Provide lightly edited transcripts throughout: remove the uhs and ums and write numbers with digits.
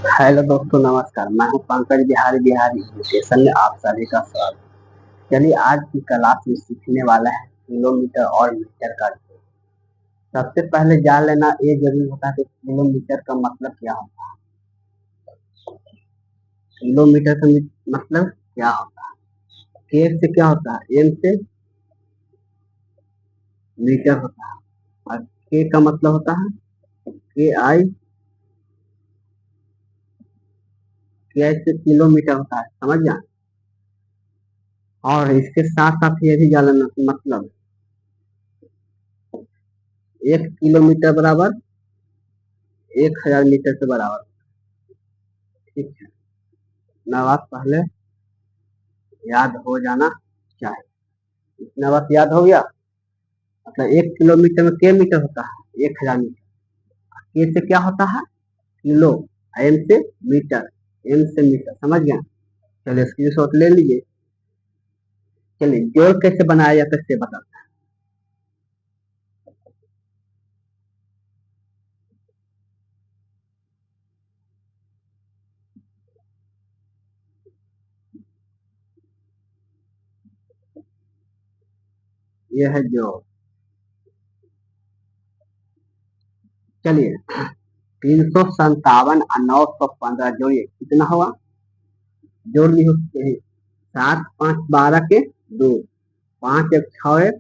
Hello दोस्तों, नमस्कार। मैं हूं पंकज बिहारी बिहारी एजुकेशन में आप सभी का स्वागत। चलिए, आज की क्लास में सीखने वाला है किलोमीटर और मीटर का जोड़। सबसे पहले जान लेना ये जरूरी होता है कि किलोमीटर का मतलब क्या होता है। किलोमीटर का मतलब क्या होता है। के से क्या होता है, एम से मीटर होता है, और के का मतलब होता है के आई, के आई से किलोमीटर होता है, समझ जाए। और इसके साथ साथ ये भी जान लेना कि मतलब 1 किलोमीटर बराबर 1000 मीटर के बराबर। ठीक है, इतना बात पहले याद हो जाना चाहिए। इतना बात याद हो गया। मतलब 1 किलोमीटर में के मीटर होता है, 1000 मीटर। के से क्या होता है, किलो। एम से मीटर, एम से मीटर, समझ गया। चलिए स्क्रीनशॉट ले लीजिए। चलिए जोड़ कैसे बनाया जाता है इससे बताते हैं। ये है जोड़। चलिए 357 और 915 जोड़िए, कितना हुआ। जोड़ ली उसके 7 5 12 के 2, 5 1 6 1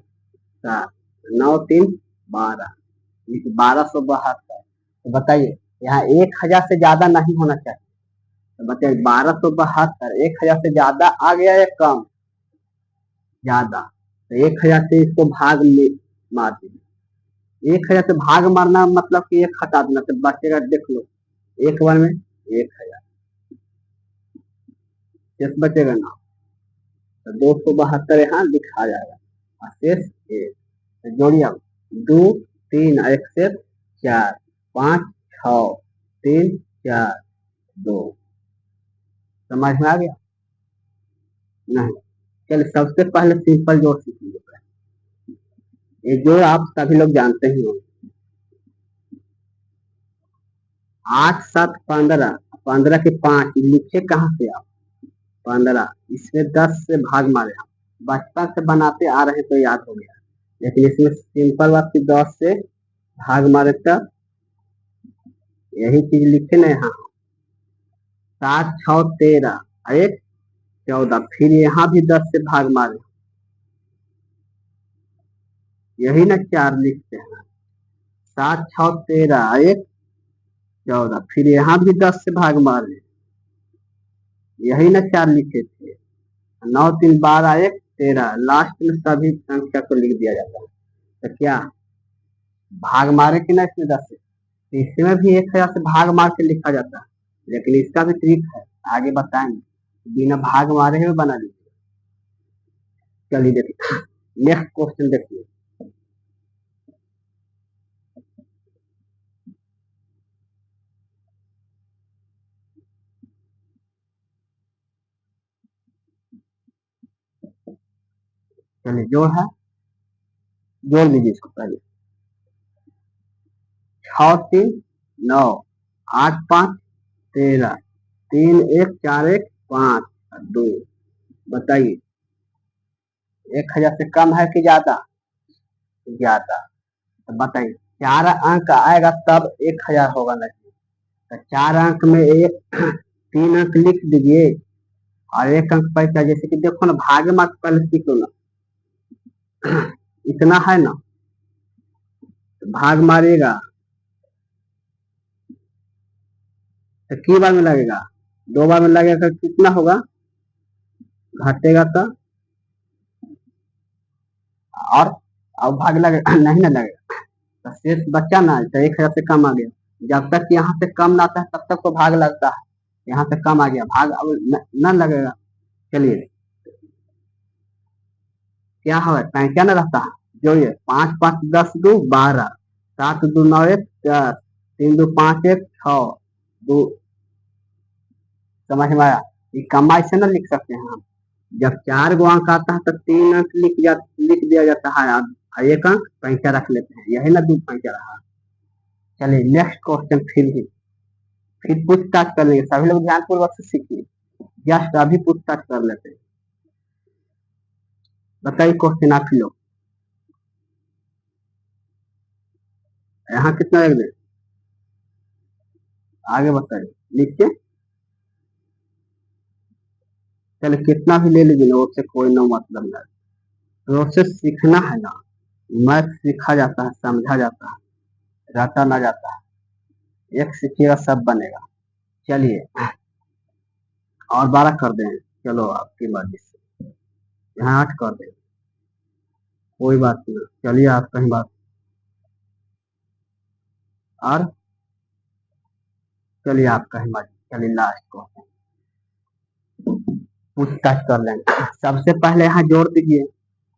7, 9 3 12, 1272। तो बताइए, यहाँ 1000 से ज्यादा नहीं होना चाहिए। तो बताइए 1272 1000 से ज्यादा आ गया या कम, ज्यादा। तो 1000 से इसको भाग में मार दीजिए। 1000 से भाग मारना मतलब कि एक हटा देना, तो बचेगा, देख लो, एक बार में 1000 शेष बचेगा ना। तो 272 यहाँ लिखा जाएगा और शेष 1। तो जोड़िए अब, 2 3 और 1 से 4, 5 6 3 4 2। समझ में आ गया नहीं। चलिए सबसे पहले सिंपल जोड़ सीखेंगे। ये जोड़ आप सभी लोग जानते ही हो। 8 7 15, 15 के 5 लिखे कहाँ से आप, 15, इसमें 10 से भाग मारे आप। बचपन से बनाते आ रहे तो याद हो गया, लेकिन इसमें सिंपल बात की 10 से भाग मारे तब यही चीज लिखे ना यहाँ। 7 6 13 1 14, फिर यहाँ भी 10 से भाग मारे, यही ना 4 लिखते हैं। 7 6 13 1 14, फिर यहाँ भी 10 से भाग मारे, यही ना 4 लिखे थे। 9 3 12 1 13, लास्ट में सभी संख्या को लिख दिया जाता है। तो क्या भाग मारे कि ना इसमें 10 से, तो इसमें भी 1000 से भाग मार के लिखा जाता है, लेकिन इसका भी ट्रिक है, आगे बताएंगे। बिना भाग मारे हुए बना लीजिए। चलिए देखिए, नेक्स्ट क्वेश्चन देखिए। चलिए जोड़ है, जोड़ लीजिए इसको पहले। 6 3 9, 8 5 13, 3 1 4 1 5 2। बताइए 1000 से कम है कि ज्यादा, ज्यादा। तो बताइए 4 अंक आएगा तब 1000 होगा नहीं। तो 4 अंक में एक 3 अंक लिख दीजिए और 1 अंक पैसा। जैसे कि देखो ना, भागे मत पहले सीख लो ना। इतना है ना, तो भाग मारिएगा तो की बार में लगेगा, 2 बार में लगेगा, कितना होगा, घटेगा तो। और अब भाग लगेगा नहीं ना लगेगा, तो शेष बच्चा ना, तो 1000 से कम आ गया। जब तक यहाँ से कम ना आता है तब तक तो भाग लगता है। यहाँ से कम आ गया, भाग अब न लगेगा। चलिए क्या है, पैंचा ना रहता है। जोड़िए 5 5 10 2 12, 7 2 9 1 10, 3 2 5 1 6 2। समझ में आया। ये कमा से ना लिख सकते हैं हम। जब 4 गो अंक आता है तो 3 अंक लिख दिया जाता है, और 1 अंक पैंचा रख लेते हैं, यही ना 2 पैंचा रहा। चलिए नेक्स्ट क्वेश्चन, फिर पूछताछ कर लेंगे। सभी लोग ध्यानपूर्वक से सीखिए। जस्ट अभी पूछताछ कर लेते हैं। बताइए क्वेश्चन आप ही लोग। यहाँ कितना रख दें? आगे बताइए लिख के। चलो कितना भी ले लीजिए ना, उससे कोई ना मतलब नहीं। प्रोसेस सीखना है ना, मैथ सीखा जाता है, समझा जाता है, रटा ना जाता है। एक सीखिएगा सब बनेगा। चलिए और 12 कर दें। चलो आपकी मर्जी से। यहाँ 8 कर दें, कोई बात नहीं। चलिए आप कहीं बात और चलिए आप कहीं मर्जी। चलिए लास्ट को पूछताछ कर लेंगे। सबसे पहले यहाँ जोड़ दीजिए।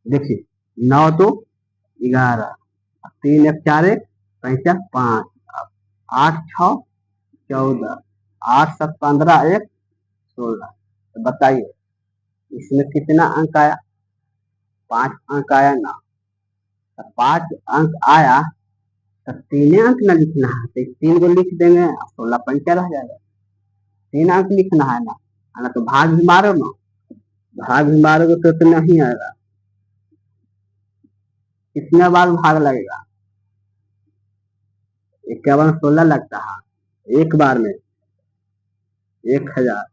देखिए 9 2 11, 3 1 4 1 5 5, 8 6 14, 8 7 15 1 16। तो बताइए इसमें कितना अंक आया? 5 अंक आया ना। तो 5 अंक आया तो 3 अंक ना लिखना है, तो 3 को लिख देंगे, 16 पंचा रह जाएगा। 3 अंक लिखना है ना तो भाग भी मारो ना। भाग भी मारोगे तो इतना ही आएगा। कितने बार भाग लगेगा? एक के बार 16 लगता है, एक बार में 1000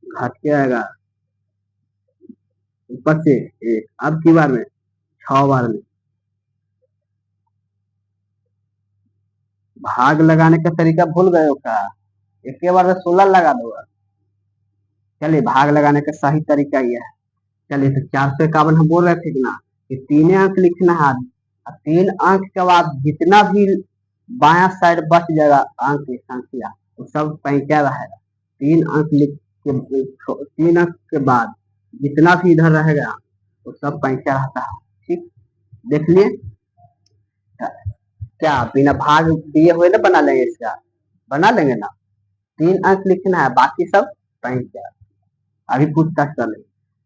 घट के आएगा ऊपर से एक। अब की बार में 6 बार में। भाग लगाने का तरीका भूल गए हो क्या? एक के बार में 16 लगा दो। चलिए भाग लगाने का सही तरीका ये है। चलिए तो 451 हम बोल रहे थे कि ना कि 3 अंक लिखना है। 3 अंक के बाद जितना भी बाया साइड बच जाएगा अंक की संख्या, वो सब पैंका रहेगा। 3 अंक लिख के 3 अंक के बाद जितना भी इधर रहेगा वो सब पैंका रहता है। ठीक, देख लिए क्या? बिना भाग दिए हुए ना बना लेंगे इसका? बना लेंगे ना। 3 अंक लिखना है, बाकी सब पैंका। अभी पूछताछ कर लेंगे।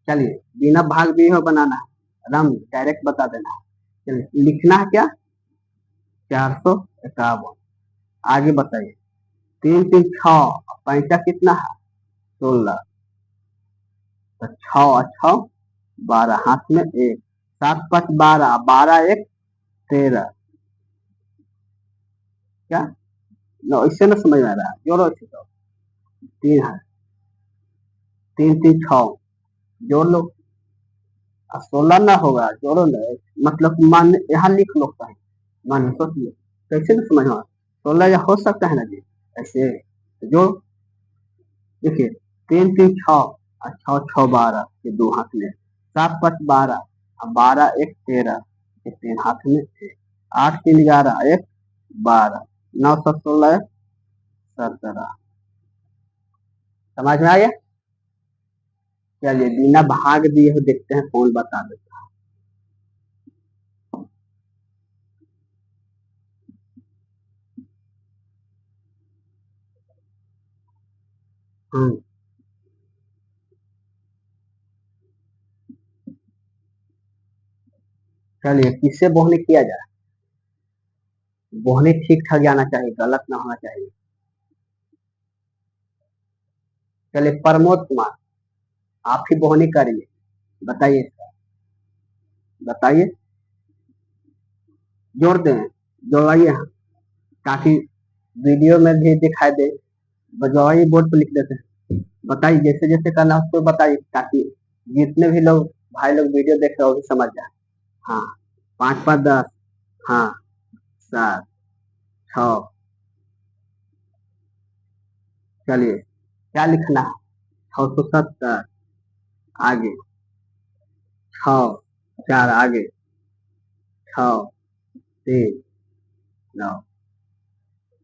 चलिए बिना भाग दिए हुए बनाना है, एकदम डायरेक्ट बता देना है। चलिए लिखना है क्या? 451। आगे बताइए। 3 3 6, पैंसा कितना है? 16। तो 6 और 6 12, हाथ में 1, 7 5 12, 12 1 13। क्या नो, इससे ना समझ में आ रहा है? जोड़ो इसे तो। 3 है, 3 3 6 जोड़ लो। 16 ना होगा, जोड़ो ना। मतलब मान यहाँ लिख लो कहीं, मान सोच लो कैसे ना समझ में। 16 या हो सकता है ना जी ऐसे। तो जोड़। देखिए 3 3 6 और 6 6 12 के 2 हाथ में, 7 5 12 और 12 1 13 के 3 हाथ में, 8 3 11 1 12, 9 7 16 17। समझ में आ गया? चलिए बिना भाग दिए हुए देखते हैं कौन बता देता है। चलिए किससे बोहनी किया जाए? बोहनी ठीक ठाक जाना चाहिए, गलत ना होना चाहिए। चलिए प्रमोद कुमार, आप ही बोहनी करिए। बताइए इसका, बताइए। जोड़ दें, जोड़वाइए ताकि वीडियो में भी दिखाई दे। बजवाइए, बोर्ड पर लिख देते हैं। बताइए जैसे जैसे करना है उसको बताइए, ताकि जितने भी लोग भाई लोग वीडियो देख रहे हो भी समझ जाए। हाँ 5 5 10, हाँ 7 6। चलिए क्या लिखना है? 670। आगे 6 4, आगे 6 3 9।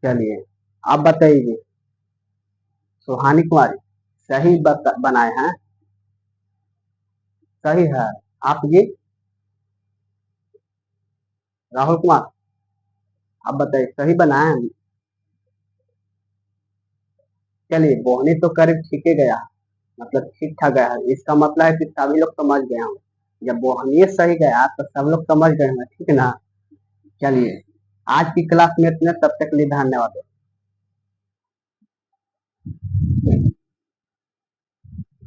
चलिए आप बताइए। सुहानी कुमारी सही बनाए हैं? सही है। आप जी राहुल कुमार, आप बताइए सही बनाए हैं? चलिए बोहनी तो करीब ठीक ही गया, मतलब ठीक ठाक गया है। इसका मतलब है कि सभी लोग समझ गए होंगे। जब बोहनी सही गया तो सब लोग समझ गए होंगे, ठीक है ना? चलिए आज की क्लास में इतने, तब तक के लिए धन्यवाद।